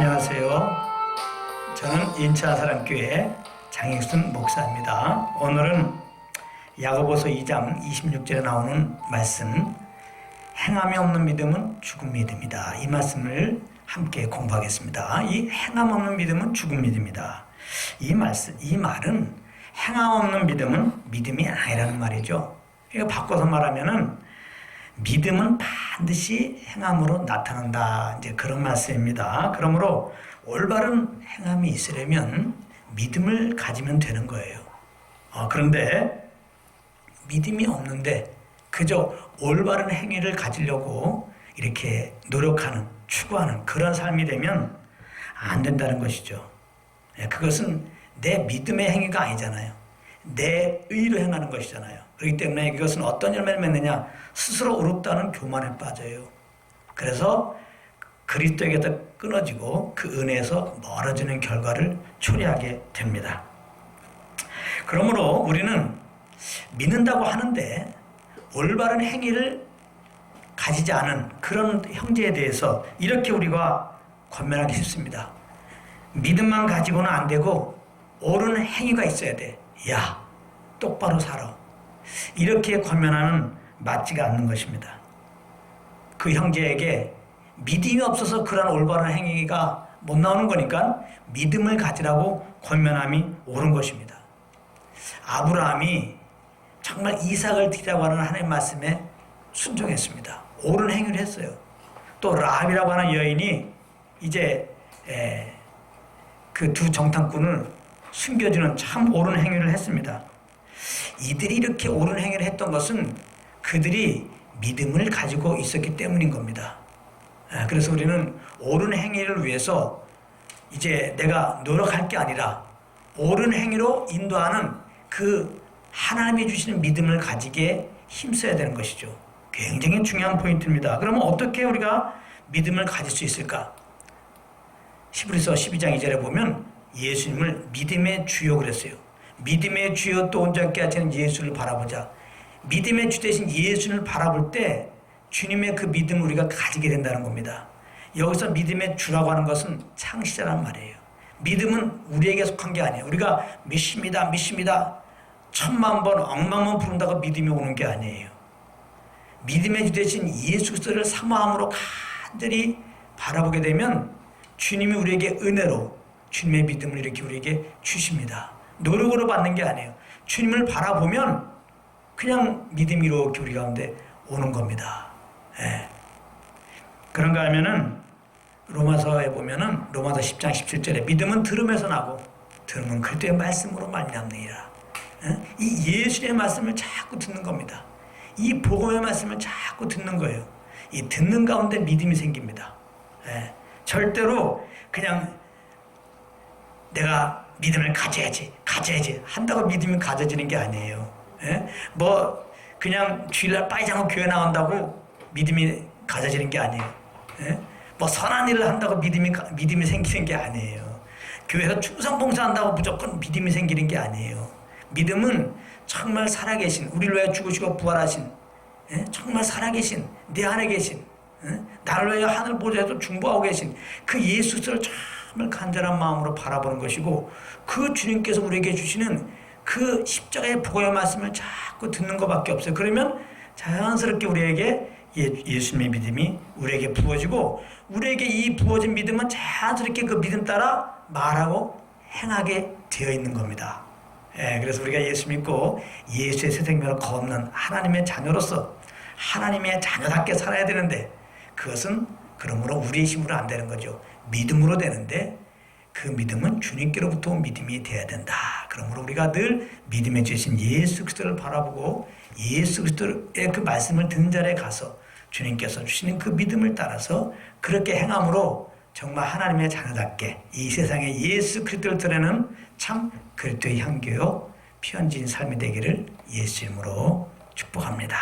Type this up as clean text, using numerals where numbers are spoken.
안녕하세요. 저는 인천사랑교회 장익순 목사입니다. 오늘은 야고보서 2장 26절에 나오는 말씀, 행함이 없는 믿음은 죽은 믿음이다. 이 말씀을 함께 공부하겠습니다. 이 행함 없는 믿음은 죽은 믿음이다. 이 말은 행함 없는 믿음은 믿음이 아니라는 말이죠. 이거 바꿔서 말하면은 믿음은 반드시 행함으로 나타난다. 이제 그런 말씀입니다. 그러므로 올바른 행함이 있으려면 믿음을 가지면 되는 거예요. 그런데 믿음이 없는데 그저 올바른 행위를 가지려고 이렇게 노력하는, 추구하는 그런 삶이 되면 안 된다는 것이죠. 그것은 내 믿음의 행위가 아니잖아요. 내 의로 행하는 것이잖아요. 그렇기 때문에 이것은 어떤 열매를 맺느냐? 스스로 의롭다는 교만에 빠져요. 그래서 그리스도에게서 끊어지고 그 은혜에서 멀어지는 결과를 초래하게 됩니다. 그러므로 우리는 믿는다고 하는데 올바른 행위를 가지지 않은 그런 형제에 대해서 이렇게 우리가 권면하기 쉽습니다. 믿음만 가지고는 안 되고 옳은 행위가 있어야 돼. 야, 똑바로 살아. 이렇게 권면하는 맞지가 않는 것입니다. 그 형제에게 믿음이 없어서 그런 올바른 행위가 못 나오는 거니까 믿음을 가지라고 권면함이 옳은 것입니다. 아브라함이 정말 이삭을 드리라고 하는 하나님의 말씀에 순종했습니다. 옳은 행위를 했어요. 또 라합이라고 하는 여인이 이제 그 두 정탐꾼을 숨겨주는 참 옳은 행위를 했습니다. 이들이 이렇게 옳은 행위를 했던 것은 그들이 믿음을 가지고 있었기 때문인 겁니다. 그래서 우리는 옳은 행위를 위해서 이제 내가 노력할 게 아니라 옳은 행위로 인도하는 그 하나님이 주시는 믿음을 가지게 힘써야 되는 것이죠. 굉장히 중요한 포인트입니다. 그러면 어떻게 우리가 믿음을 가질 수 있을까? 히브리서 12장 2절에 보면 예수님을 믿음의 주요 그랬어요. 믿음의 주요 또 온전케 하시는 예수를 바라보자. 믿음의 주 되신 예수를 바라볼 때 주님의 그 믿음을 우리가 가지게 된다는 겁니다. 여기서 믿음의 주라고 하는 것은 창시자란 말이에요. 믿음은 우리에게 속한 게 아니에요. 우리가 믿습니다, 믿습니다. 10,000번, 억만번 부른다고 믿음이 오는 게 아니에요. 믿음의 주 되신 예수 그리스도를 사모함으로 간절히 바라보게 되면 주님이 우리에게 은혜로 주님의 믿음을 이렇게 우리에게 주십니다. 노력으로 받는 게 아니에요. 주님을 바라보면 그냥 믿음이 이렇게 우리 가운데 오는 겁니다. 그런가 하면은 로마서에 보면은 로마서 10장 17절에 믿음은 들음에서 나고 들음은 그리스도의 말씀으로 말미암느니라. 이 예수의 말씀을 자꾸 듣는 겁니다. 이 복음의 말씀을 자꾸 듣는 거예요. 이 듣는 가운데 믿음이 생깁니다. 절대로 그냥 내가 믿음을 가져야지 한다고 믿음이 가져지는 게 아니에요. 뭐 그냥 주일날 빠이장하고 교회 나온다고 믿음이 가져지는 게 아니에요. 뭐 선한 일을 한다고 믿음이 생기는 게 아니에요. 교회에서 충성 봉사한다고 무조건 믿음이 생기는 게 아니에요. 믿음은 정말 살아계신, 우리를 위해 죽으시고 부활하신, 정말 살아계신, 내 안에 계신, 나를 위해 하늘 보좌에서 중보하고 계신 그 예수를 정말 간절한 마음으로 바라보는 것이고, 그 주님께서 우리에게 주시는 그 십자가의 복음의 말씀을 자꾸 듣는 것밖에 없어요. 그러면 자연스럽게 우리에게 예수님의 믿음이 우리에게 부어지고, 우리에게 이 부어진 믿음은 자연스럽게 그 믿음 따라 말하고 행하게 되어 있는 겁니다. 그래서 우리가 예수 믿고 예수의 새 생명을 걷는 하나님의 자녀로서 하나님의 자녀답게 살아야 되는데, 그것은 그러므로 우리의 힘으로 안 되는 거죠. 믿음으로 되는데, 그 믿음은 주님께로부터 온 믿음이 되어야 된다. 그러므로 우리가 늘 믿음에 주신 예수 그리스도를 바라보고 예수 그리스도의 그 말씀을 듣는 자리에 가서 주님께서 주시는 그 믿음을 따라서 그렇게 행함으로 정말 하나님의 자녀답게 이 세상에 예수 그리스도를 드러내는 참 그리스도의 향교요 피언진 삶이 되기를 예수 이름으로 축복합니다.